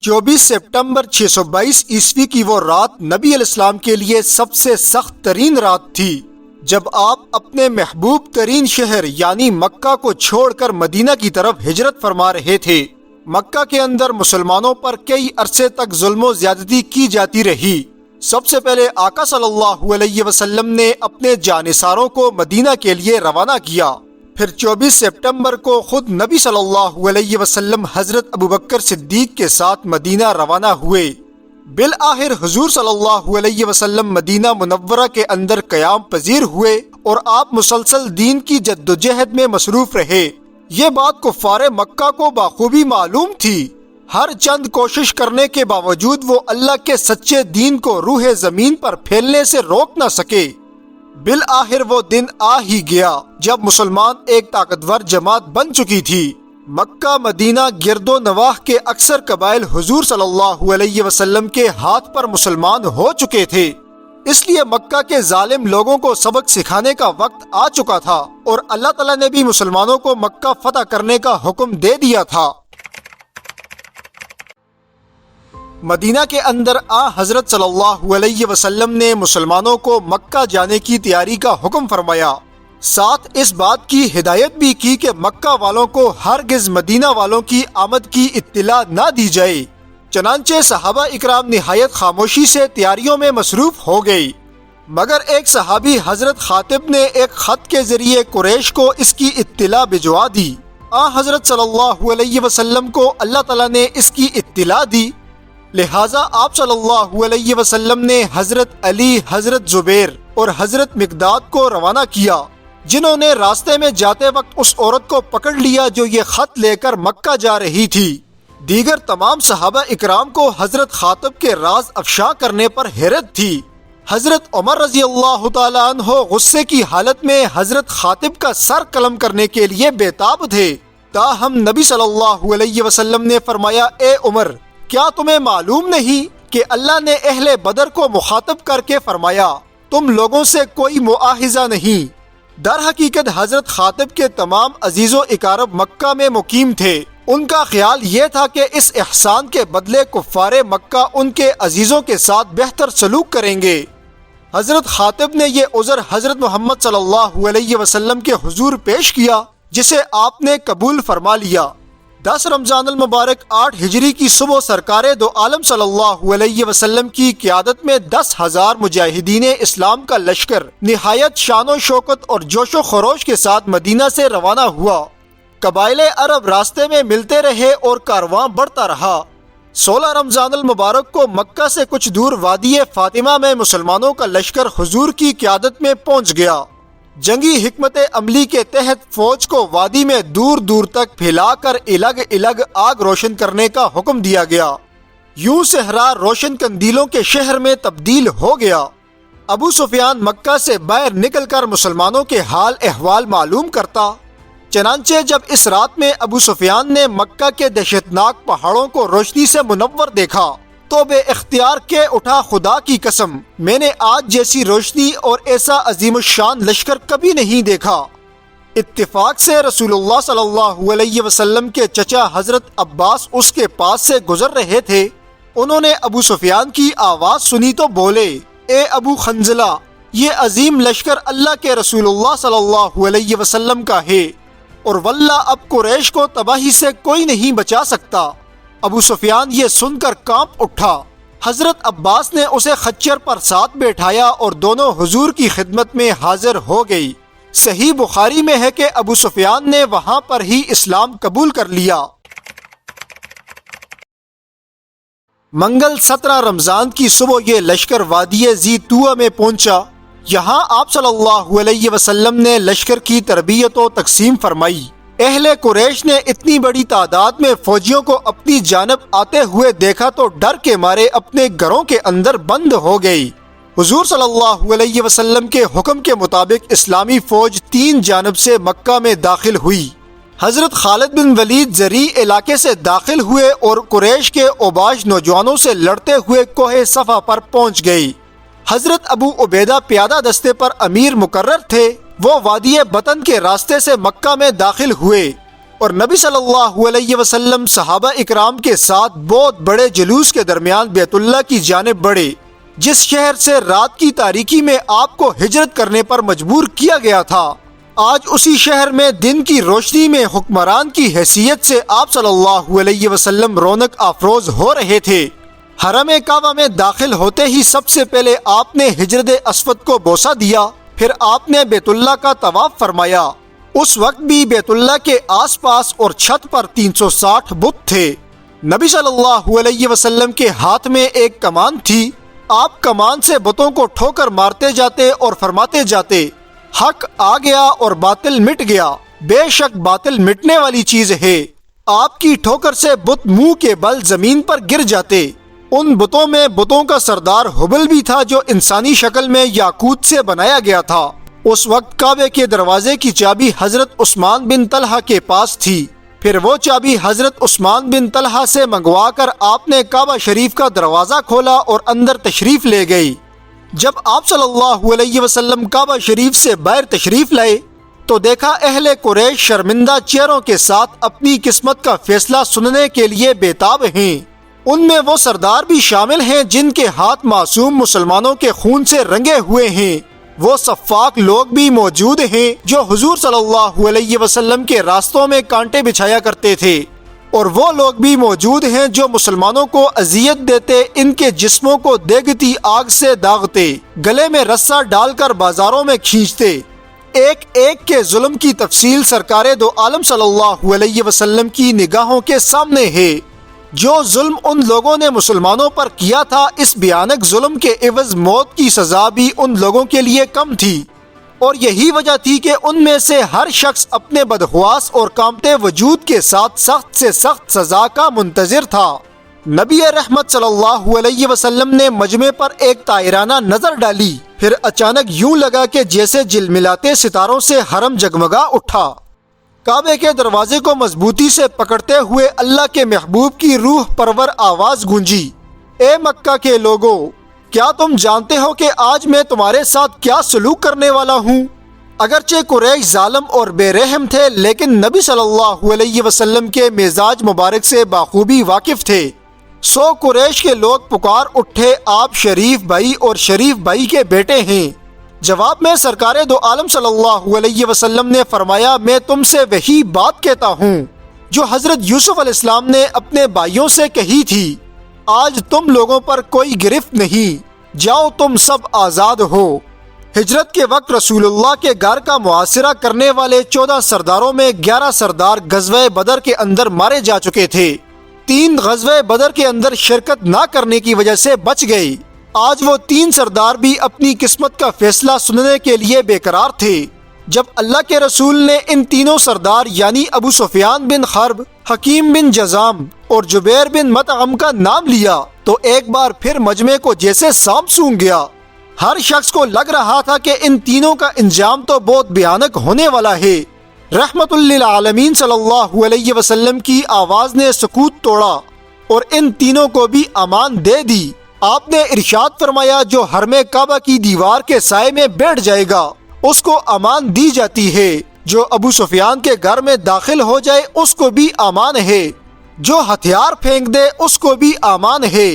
24 September 622 عیسوی کی وہ رات نبی علیہ السلام کے لیے سب سے سخت ترین رات تھی، جب آپ اپنے محبوب ترین شہر یعنی مکہ کو چھوڑ کر مدینہ کی طرف ہجرت فرما رہے تھے۔ مکہ کے اندر مسلمانوں پر کئی عرصے تک ظلم و زیادتی کی جاتی رہی۔ سب سے پہلے آقا صلی اللہ علیہ وسلم نے اپنے جانثاروں کو مدینہ کے لیے روانہ کیا۔ پھر 24 سپٹمبر کو خود نبی صلی اللہ علیہ وسلم حضرت ابوبکر صدیق کے ساتھ مدینہ روانہ ہوئے۔ بالآخر حضور صلی اللہ علیہ وسلم مدینہ منورہ کے اندر قیام پذیر ہوئے اور آپ مسلسل دین کی جدوجہد میں مصروف رہے۔ یہ بات کفار مکہ کو بخوبی معلوم تھی۔ ہر چند کوشش کرنے کے باوجود وہ اللہ کے سچے دین کو روح زمین پر پھیلنے سے روک نہ سکے۔ بالآخر وہ دن آ ہی گیا جب مسلمان ایک طاقتور جماعت بن چکی تھی۔ مکہ مدینہ گرد و نواح کے اکثر قبائل حضور صلی اللہ علیہ وسلم کے ہاتھ پر مسلمان ہو چکے تھے، اس لیے مکہ کے ظالم لوگوں کو سبق سکھانے کا وقت آ چکا تھا اور اللہ تعالیٰ نے بھی مسلمانوں کو مکہ فتح کرنے کا حکم دے دیا تھا۔ مدینہ کے اندر حضرت صلی اللہ علیہ وسلم نے مسلمانوں کو مکہ جانے کی تیاری کا حکم فرمایا، ساتھ اس بات کی ہدایت بھی کی کہ مکہ والوں کو ہرگز مدینہ والوں کی آمد کی اطلاع نہ دی جائے۔ چنانچہ صحابہ اکرام نہایت خاموشی سے تیاریوں میں مصروف ہو گئی، مگر ایک صحابی حضرت خاطب نے ایک خط کے ذریعے قریش کو اس کی اطلاع بھجوا دی۔ حضرت صلی اللہ علیہ وسلم کو اللہ تعالیٰ نے اس کی اطلاع دی، لہٰذا آپ صلی اللہ علیہ وسلم نے حضرت علی، حضرت زبیر اور حضرت مقداد کو روانہ کیا، جنہوں نے راستے میں جاتے وقت اس عورت کو پکڑ لیا جو یہ خط لے کر مکہ جا رہی تھی۔ دیگر تمام صحابہ اکرام کو حضرت خاطب کے راز افشا کرنے پر حیرت تھی۔ حضرت عمر رضی اللہ تعالیٰ عنہ غصے کی حالت میں حضرت خاطب کا سر قلم کرنے کے لیے بےتاب تھے، تاہم نبی صلی اللہ علیہ وسلم نے فرمایا، اے عمر، کیا تمہیں معلوم نہیں کہ اللہ نے اہل بدر کو مخاطب کر کے فرمایا تم لوگوں سے کوئی مواخذہ نہیں؟ در حقیقت حضرت خاطب کے تمام عزیز و اقارب مکہ میں مقیم تھے۔ ان کا خیال یہ تھا کہ اس احسان کے بدلے کفار مکہ ان کے عزیزوں کے ساتھ بہتر سلوک کریں گے۔ حضرت خاطب نے یہ عذر حضرت محمد صلی اللہ علیہ وسلم کے حضور پیش کیا، جسے آپ نے قبول فرما لیا۔ 10 رمضان المبارک 8 ہجری کی صبح سرکار دو عالم صلی اللہ علیہ وسلم کی قیادت میں 10,000 مجاہدین اسلام کا لشکر نہایت شان و شوکت اور جوش و خروش کے ساتھ مدینہ سے روانہ ہوا۔ قبائل عرب راستے میں ملتے رہے اور کارواں بڑھتا رہا۔ 16 رمضان المبارک کو مکہ سے کچھ دور وادی فاطمہ میں مسلمانوں کا لشکر حضور کی قیادت میں پہنچ گیا۔ جنگی حکمت عملی کے تحت فوج کو وادی میں دور دور تک پھیلا کر الگ الگ آگ روشن کرنے کا حکم دیا گیا۔ یوں صحرا روشن قندیلوں کے شہر میں تبدیل ہو گیا۔ ابو سفیان مکہ سے باہر نکل کر مسلمانوں کے حال احوال معلوم کرتا۔ چنانچہ جب اس رات میں ابو سفیان نے مکہ کے دہشتناک پہاڑوں کو روشنی سے منور دیکھا تو بے اختیار کے اٹھا، خدا کی قسم، میں نے آج جیسی روشنی اور ایسا عظیم الشان لشکر کبھی نہیں دیکھا۔ اتفاق سے رسول اللہ صلی اللہ علیہ وسلم کے چچا حضرت عباس اس کے پاس سے گزر رہے تھے۔ انہوں نے ابو سفیان کی آواز سنی تو بولے، اے ابو خنزلہ، یہ عظیم لشکر اللہ کے رسول اللہ صلی اللہ علیہ وسلم کا ہے، اور واللہ اب قریش کو تباہی سے کوئی نہیں بچا سکتا۔ ابو سفیان یہ سن کر کانپ اٹھا۔ حضرت عباس نے اسے خچر پر ساتھ بیٹھایا اور دونوں حضور کی خدمت میں حاضر ہو گئی۔ صحیح بخاری میں ہے کہ ابو سفیان نے وہاں پر ہی اسلام قبول کر لیا۔ منگل 17 رمضان کی صبح یہ لشکر وادی ذی طویٰ میں پہنچا۔ یہاں آپ صلی اللہ علیہ وسلم نے لشکر کی تربیت و تقسیم فرمائی۔ اہل قریش نے اتنی بڑی تعداد میں فوجیوں کو اپنی جانب آتے ہوئے دیکھا تو ڈر کے مارے اپنے گھروں کے اندر بند ہو گئی۔ حضور صلی اللہ علیہ وسلم کے حکم کے مطابق اسلامی فوج 3 جانب سے مکہ میں داخل ہوئی۔ حضرت خالد بن ولید زرعی علاقے سے داخل ہوئے اور قریش کے اوباش نوجوانوں سے لڑتے ہوئے کوہ صفا پر پہنچ گئی۔ حضرت ابو عبیدہ پیادہ دستے پر امیر مقرر تھے، وہ وادی بطن کے راستے سے مکہ میں داخل ہوئے۔ اور نبی صلی اللہ علیہ وسلم صحابہ اکرام کے ساتھ بہت بڑے جلوس کے درمیان بیت اللہ کی جانب بڑھے، جس شہر سے رات کی تاریکی میں آپ کو ہجرت کرنے پر مجبور کیا گیا تھا۔ آج اسی شہر میں دن کی روشنی میں حکمران کی حیثیت سے آپ صلی اللہ علیہ وسلم رونق افروز ہو رہے تھے۔ حرم کعبہ میں داخل ہوتے ہی سب سے پہلے آپ نے حجر اسود کو بوسہ دیا، پھر آپ نے بیت اللہ کا طواف فرمایا۔ اس وقت بھی بیت اللہ کے آس پاس اور چھت پر 360 بت تھے۔ نبی صلی اللہ علیہ وسلم کے ہاتھ میں ایک کمان تھی، آپ کمان سے بتوں کو ٹھوکر مارتے جاتے اور فرماتے جاتے، حق آ گیا اور باطل مٹ گیا، بے شک باطل مٹنے والی چیز ہے۔ آپ کی ٹھوکر سے بت منہ کے بل زمین پر گر جاتے۔ ان بتوں میں بتوں کا سردار ہبل بھی تھا، جو انسانی شکل میں یاقوت سے بنایا گیا تھا۔ اس وقت کعبے کے دروازے کی چابی حضرت عثمان بن طلحہ کے پاس تھی، پھر وہ چابی حضرت عثمان بن طلحہ سے منگوا کر آپ نے کعبہ شریف کا دروازہ کھولا اور اندر تشریف لے گئی۔ جب آپ صلی اللہ علیہ وسلم کعبہ شریف سے باہر تشریف لائے تو دیکھا اہل قریش شرمندہ چہروں کے ساتھ اپنی قسمت کا فیصلہ سننے کے لیے بےتاب ہیں۔ ان میں وہ سردار بھی شامل ہیں جن کے ہاتھ معصوم مسلمانوں کے خون سے رنگے ہوئے ہیں۔ وہ صفاق لوگ بھی موجود ہیں جو حضور صلی اللہ علیہ وسلم کے راستوں میں کانٹے بچھایا کرتے تھے، اور وہ لوگ بھی موجود ہیں جو مسلمانوں کو اذیت دیتے، ان کے جسموں کو دیگتی آگ سے داغتے، گلے میں رسہ ڈال کر بازاروں میں کھینچتے۔ ایک ایک کے ظلم کی تفصیل سرکار دو عالم صلی اللہ علیہ وسلم کی نگاہوں کے سامنے ہے۔ جو ظلم ان لوگوں نے مسلمانوں پر کیا تھا، اس بھیانک ظلم کے عوض موت کی سزا بھی ان لوگوں کے لیے کم تھی، اور یہی وجہ تھی کہ ان میں سے ہر شخص اپنے بدحواس اور کامتے وجود کے ساتھ سخت سے سخت سزا کا منتظر تھا۔ نبی رحمت صلی اللہ علیہ وسلم نے مجمع پر ایک طائرانہ نظر ڈالی، پھر اچانک یوں لگا کہ جیسے جلملاتے ستاروں سے حرم جگمگا اٹھا۔ کعبے کے دروازے کو مضبوطی سے پکڑتے ہوئے اللہ کے محبوب کی روح پرور آواز گونجی، اے مکہ کے لوگوں، کیا تم جانتے ہو کہ آج میں تمہارے ساتھ کیا سلوک کرنے والا ہوں؟ اگرچہ قریش ظالم اور بے رحم تھے، لیکن نبی صلی اللہ علیہ وسلم کے مزاج مبارک سے بخوبی واقف تھے۔ سو قریش کے لوگ پکار اٹھے، آپ شریف بھائی اور شریف بھائی کے بیٹے ہیں۔ جواب میں سرکار دو عالم صلی اللہ علیہ وسلم نے فرمایا، میں تم سے وہی بات کہتا ہوں جو حضرت یوسف علیہ السلام نے اپنے بھائیوں سے کہی تھی، آج تم لوگوں پر کوئی گرفت نہیں، جاؤ تم سب آزاد ہو۔ ہجرت کے وقت رسول اللہ کے گھر کا محاصرہ کرنے والے 14 سرداروں میں 11 سردار غزوہ بدر کے اندر مارے جا چکے تھے۔ 3 غزوہ بدر کے اندر شرکت نہ کرنے کی وجہ سے بچ گئے۔ آج وہ 3 سردار بھی اپنی قسمت کا فیصلہ سننے کے لیے بے قرار تھے۔ جب اللہ کے رسول نے ان تینوں سردار یعنی ابو سفیان بن حرب، حکیم بن جزام اور جبیر بن مطعم کا نام لیا تو ایک بار پھر مجمع کو جیسے سانپ سونگھ گیا۔ ہر شخص کو لگ رہا تھا کہ ان تینوں کا انجام تو بہت بھیانک ہونے والا ہے۔ رحمت للعالمین صلی اللہ علیہ وسلم کی آواز نے سکوت توڑا اور ان تینوں کو بھی امان دے دی۔ آپ نے ارشاد فرمایا، جو حرم کعبہ کی دیوار کے سائے میں بیٹھ جائے گا اس کو امان دی جاتی ہے، جو ابو سفیان کے گھر میں داخل ہو جائے اس کو بھی امان ہے، جو ہتھیار پھینک دے اس کو بھی امان ہے۔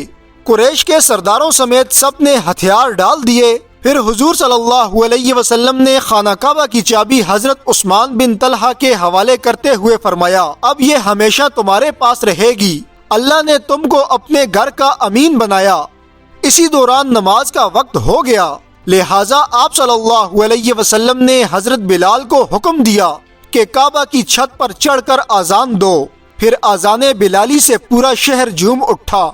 قریش کے سرداروں سمیت سب نے ہتھیار ڈال دیے۔ پھر حضور صلی اللہ علیہ وسلم نے خانہ کعبہ کی چابی حضرت عثمان بن طلحہ کے حوالے کرتے ہوئے فرمایا، اب یہ ہمیشہ تمہارے پاس رہے گی، اللہ نے تم کو اپنے گھر کا امین بنایا۔ اسی دوران نماز کا وقت ہو گیا، لہٰذا آپ صلی اللہ علیہ وسلم نے حضرت بلال کو حکم دیا کہ کعبہ کی چھت پر چڑھ کر اذان دو۔ پھر اذان بلالی سے پورا شہر جھوم اٹھا۔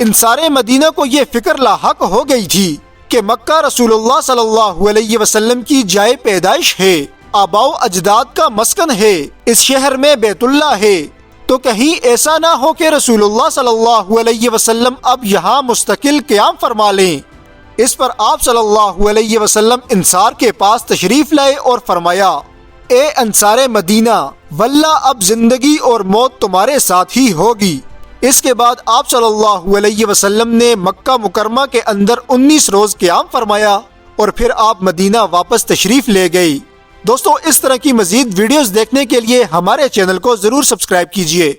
انصار مدینہ کو یہ فکر لاحق ہو گئی تھی کہ مکہ رسول اللہ صلی اللہ علیہ وسلم کی جائے پیدائش ہے، آباء و اجداد کا مسکن ہے، اس شہر میں بیت اللہ ہے، تو کہیں ایسا نہ ہو کہ رسول اللہ صلی اللہ علیہ وسلم اب یہاں مستقل قیام فرما لیں۔ اس پر آپ صلی اللہ علیہ وسلم انصار کے پاس تشریف لائے اور فرمایا، اے انصار مدینہ، واللہ اب زندگی اور موت تمہارے ساتھ ہی ہوگی۔ اس کے بعد آپ صلی اللہ علیہ وسلم نے مکہ مکرمہ کے اندر 19 روز قیام فرمایا اور پھر آپ مدینہ واپس تشریف لے گئی۔ دوستو اس طرح کی مزید ویڈیوز دیکھنے کے لیے ہمارے چینل کو ضرور سبسکرائب کیجئے۔